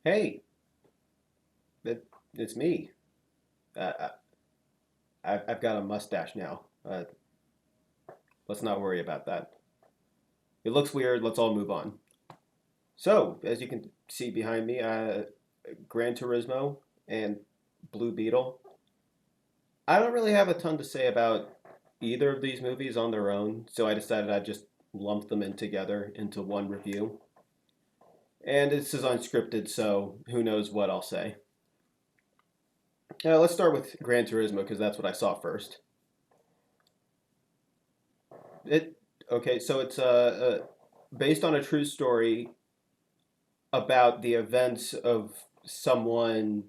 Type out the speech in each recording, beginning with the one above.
Hey, it's me. Uh, I've got a mustache now. Let's not worry about that. It looks weird. Let's all move on. So, as you can see behind me, Gran Turismo and Blue Beetle. I don't really have a ton to say about either of these movies on their own, so I decided I'd just lump them in together into one review. And this is unscripted, so who knows what I'll say. Let's start with Gran Turismo because that's what I saw first. It okay, so it's based on a true story about the events of someone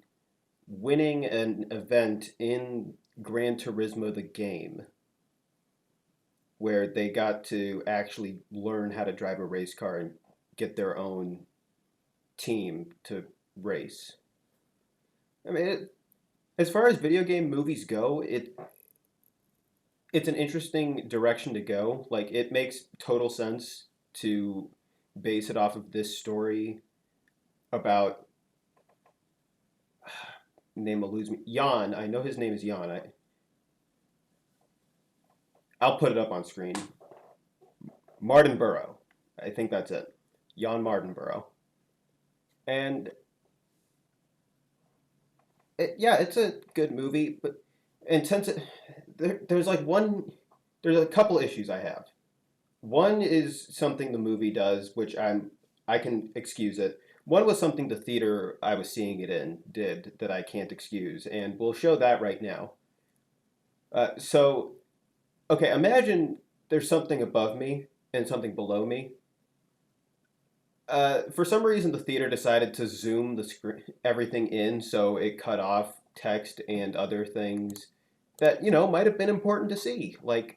winning an event in Gran Turismo the game, where they got to actually learn how to drive a race car and get their own team to race. I mean, as far as video game movies go, it's an interesting direction to go. Like it makes total sense to base it off of this story about name will lose me. Jan. I know his name is Jan. I'll put it up on screen. Martinborough. I think that's it. Jan Martinborough. And yeah, it's a good movie, but and since there's like there's a couple issues I have. One is something the movie does, which I can excuse it. One was something the theater I was seeing it in did that I can't excuse, and we'll show that right now. So, okay, imagine there's something above me and something below me. For some reason, the theater decided to zoom the screen everything in, so it cut off text and other things that might have been important to see, like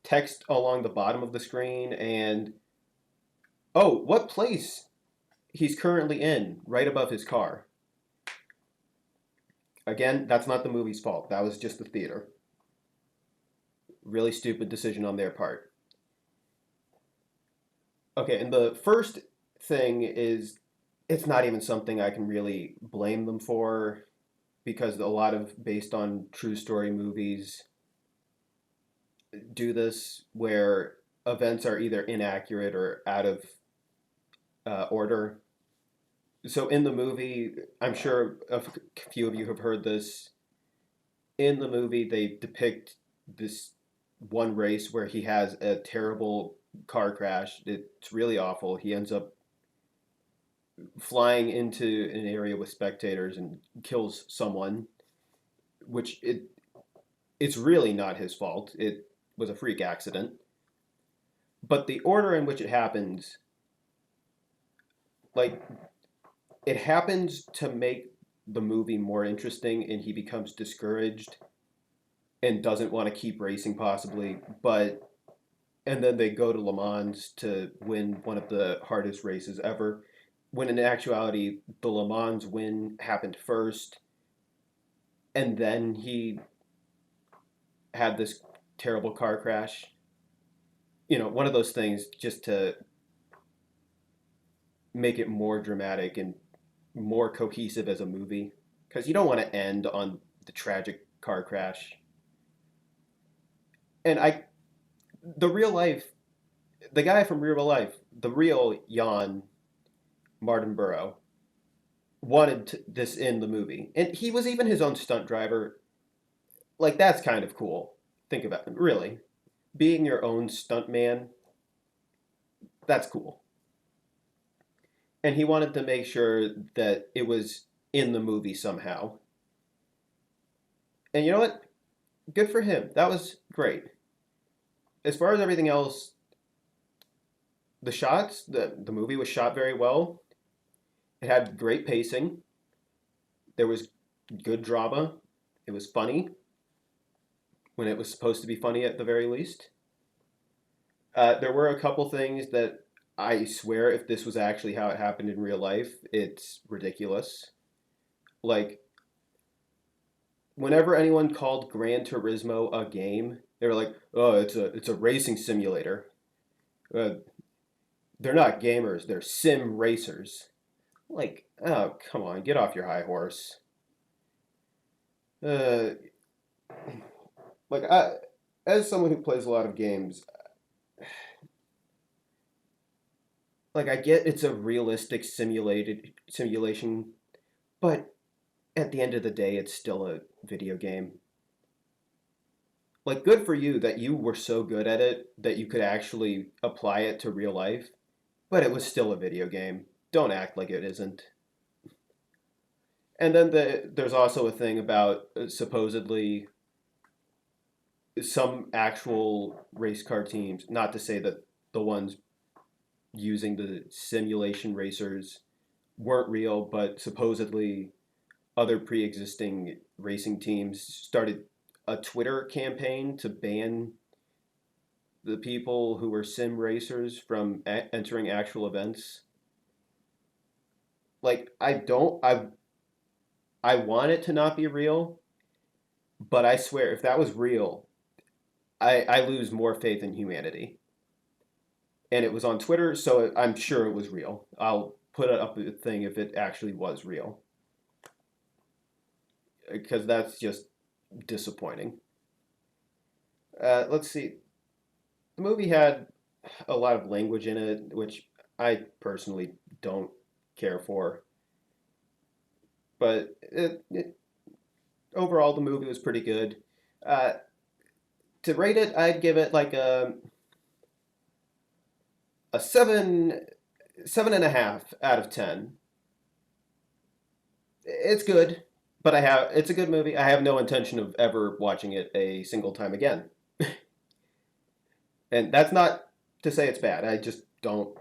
text along the bottom of the screen and what place he's currently in, right above his car. Again, that's not the movie's fault. That was just the theater. Really stupid decision on their part. Okay, and the first thing is it's not even something I can really blame them for because a lot of based on true story movies do this where events are either inaccurate or out of order. So in the movie, I'm sure a few of you have heard this. In the movie, they depict this one race where he has a terrible car crash. It's really awful. He ends up flying into an area with spectators and kills someone, which it's really not his fault. It was a freak accident. But the order in which it happens, like it happens to make the movie more interesting and he becomes discouraged and doesn't want to keep racing possibly, but and then they go to Le Mans to win one of the hardest races ever. When in actuality, the Le Mans win happened first, and then he had this terrible car crash. One of those things just to make it more dramatic and more cohesive as a movie. Because you don't want to end on the tragic car crash. And the real life, the guy from real life, the real Jan Martinborough, wanted this in the movie. And he was even his own stunt driver. Like, that's kind of cool. Think about it. Really. Being your own stunt man, that's cool. And he wanted to make sure that it was in the movie somehow. And you know what? Good for him. That was great. As far as everything else, the shots, the movie was shot very well. It had great pacing. There was good drama. It was funny when it was supposed to be funny at the very least. There were a couple things that I swear if this was actually how it happened in real life, it's ridiculous. Like, whenever anyone called Gran Turismo a game, they were like, "Oh, it's a racing simulator." Uh, they're not gamers; they're sim racers. Like, oh, come on, get off your high horse. Uh, like as someone who plays a lot of games, like I get it's a realistic simulation, but at the end of the day, it's still a video game. Like, good for you that you were so good at it that you could actually apply it to real life, but it was still a video game. Don't act like it isn't. And then there's also a thing about supposedly some actual race car teams, not to say that the ones using the simulation racers weren't real, but supposedly other pre existing racing teams started a Twitter campaign to ban the people who were sim racers from entering actual events. Like, I want it to not be real, but I swear if that was real, I lose more faith in humanity. And it was on Twitter, so I'm sure it was real. I'll put it up a thing if it actually was real, because that's just disappointing. Let's see. The movie had a lot of language in it, which I personally don't care for. But overall, the movie was pretty good. Uh, to rate it, I'd give it like a 7.5 out of 10. It's good, but it's a good movie. I have no intention of ever watching it a single time again. And that's not to say it's bad. I just don't.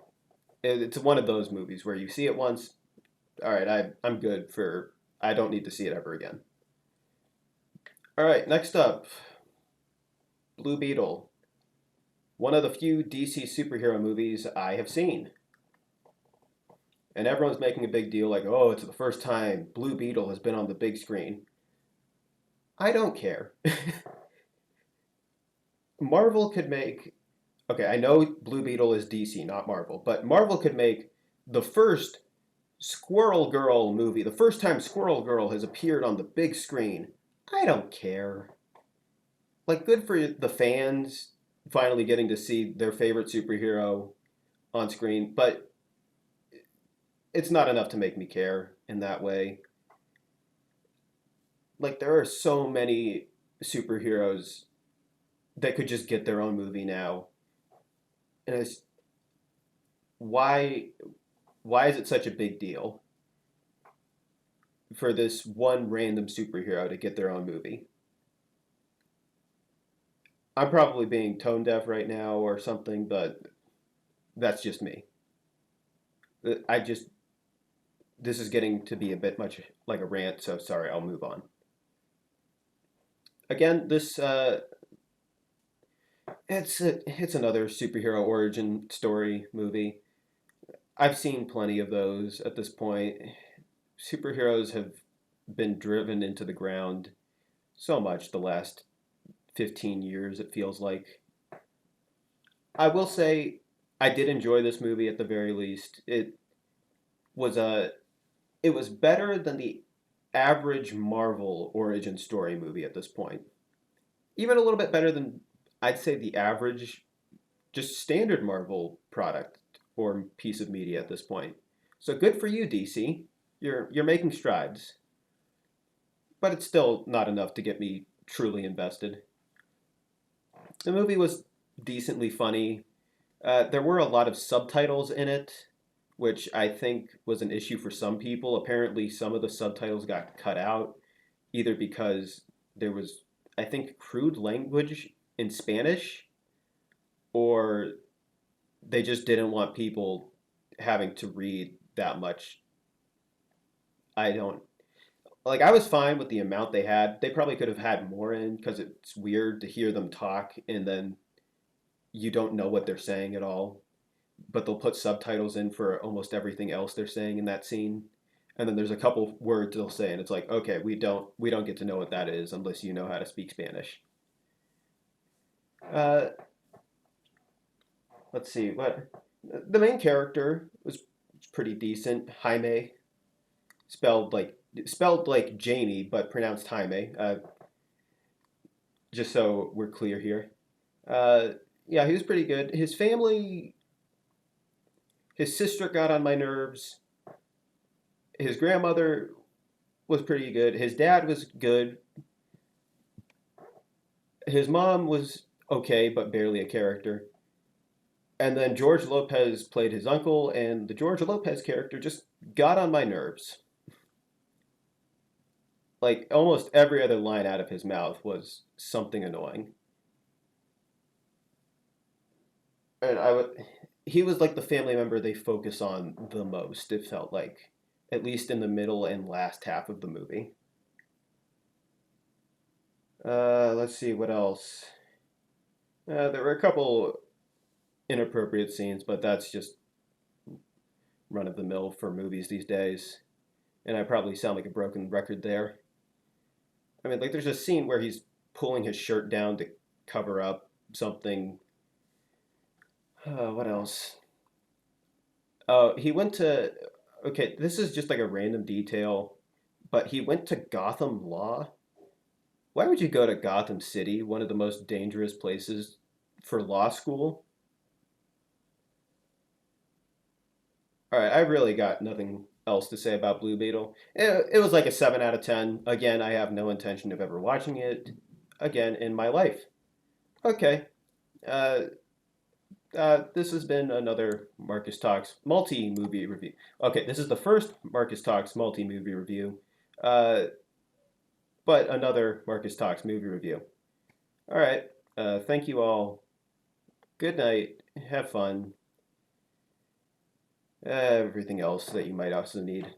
It's one of those movies where you see it once. All right, I'm good for. I don't need to see it ever again. All right, next up, Blue Beetle, one of the few DC superhero movies I have seen. And everyone's making a big deal like, oh, it's the first time Blue Beetle has been on the big screen. I don't care. Marvel could make. Okay, I know Blue Beetle is DC, not Marvel, but Marvel could make the first Squirrel Girl movie, the first time Squirrel Girl has appeared on the big screen. I don't care. Like, good for the fans finally getting to see their favorite superhero on screen, but it's not enough to make me care in that way. Like, there are so many superheroes that could just get their own movie now. And it's why why is it such a big deal for this one random superhero to get their own movie? I'm probably being tone deaf right now or something, but that's just me. I just this is getting to be a bit much like a rant, so sorry, I'll move on. Again, this it's another superhero origin story movie. I've seen plenty of those at this point. Superheroes have been driven into the ground so much the last 15 years, it feels like. I will say I did enjoy this movie at the very least. Was a it was better than the average Marvel origin story movie at this point. Even a little bit better than I'd say the average just standard Marvel product or piece of media at this point. So good for you, DC. You're making strides, but it's still not enough to get me truly invested. The movie was decently funny. There were a lot of subtitles in it, which I think was an issue for some people. Apparently, some of the subtitles got cut out, either because there was, I think, crude language in Spanish, or they just didn't want people having to read that much. I don't like. I was fine with the amount they had. They probably could have had more in because it's weird to hear them talk and then you don't know what they're saying at all. But they'll put subtitles in for almost everything else they're saying in that scene. And then there's a couple words they'll say, and it's like, okay, we don't get to know what that is unless you know how to speak Spanish. Uh, let's see what the main character was pretty decent. Jaime, spelled like Jamie, but pronounced Jaime. Just so we're clear here. Uh, yeah, he was pretty good. His family, his sister got on my nerves. His grandmother was pretty good. His dad was good. His mom was okay, but barely a character. And then George Lopez played his uncle, and the George Lopez character just got on my nerves. Like almost every other line out of his mouth was something annoying. And he was like the family member they focus on the most, it felt like, at least in the middle and last half of the movie. Let's see what else. There were a couple inappropriate scenes, but that's just run of the mill for movies these days. And I probably sound like a broken record there. I mean, like, there's a scene where he's pulling his shirt down to cover up something. What else? Oh, he went to. Okay, this is just like a random detail, but he went to Gotham Law. Why would you go to Gotham City, one of the most dangerous places for law school? All right, I really got nothing else to say about Blue Beetle. It was like a 7 out of 10. Again, I have no intention of ever watching it again in my life. Okay, uh, this has been another Marcus Talks multi movie review. Okay, this is the first Marcus Talks multi movie review, uh, but another Marcus Talks movie review. All right, thank you all. Good night. Have fun. Everything else that you might also need.